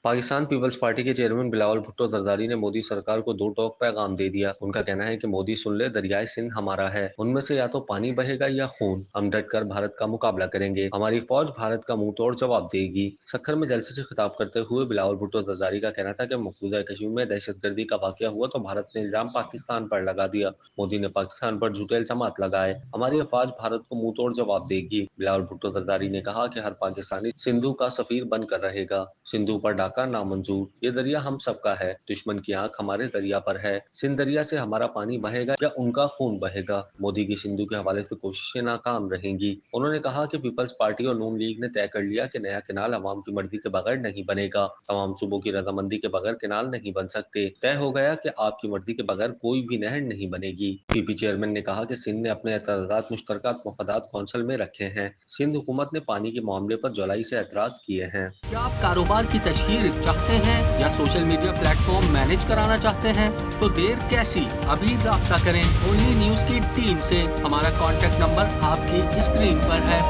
Pakistan peoples party के chairman Bilawal Bhutto Zardari ने मोदी सरकार को दो टोक पैगाम दे दिया। उनका कहना है कि मोदी सुन ले, दरियाए सिंध हमारा है, उनमें से या तो पानी बहेगा या खून। हम डट कर भारत का मुकाबला करेंगे, हमारी फौज भारत का मुंह तोड़ जवाब देगी। सक्खर में जलसे से खिताब करते हुए बिलावल भुट्टो जरदारी का कहना था कि मकबूजा कश्मीर में दहशतगर्दी का वाकया हुआ तो भारत ने इल्जाम पाकिस्तान पर लगा दिया। मोदी ने पाकिस्तान पर झूठे इल्जामात लगाए। हमारी अफवाज भारत को मुंह तोड़ जवाब देगी। बिलावल भुट्टो जरदारी ने कहा कि हर पाकिस्तानी सिंधु का सफीर बनकर रहेगा। सिंधु पर डाका नामंजूर, ये दरिया हम सबका है, दुश्मन की आंख हमारे दरिया पर है। सिंध दरिया से हमारा पानी बहेगा या उनका खून बहेगा। मोदी की सिंधु के हवाले से कोशिशें नाकाम रहेंगी। उन्होंने कहा कि पीपल्स पार्टी और नून लीग ने तय कर लिया कि नया केनाल अवाम की मर्जी के बगैर नहीं बनेगा। तमाम सूबों की रजामंदी के बगैर केनाल नहीं बन सकते। तय हो गया कि आपकी मर्जी के बगैर कोई भी नहर नहीं बनेगी। पीपी चेयरमैन ने कहा कि सिंध ने अपने एतराजात मुश्तरका मफादात कौंसिल में रखे हैं। सिंध हुकूमत ने पानी के मामले पर जुलाई से एतराज किए हैं। क्या आप कारोबार की तशहीर चाहते हैं या सोशल मीडिया प्लेटफॉर्म मैनेज कराना चाहते हैं? तो देर कैसी, अभी राब्ता करें ओनली न्यूज की टीम से। हमारा कॉन्टेक्ट नंबर आपकी स्क्रीन पर है।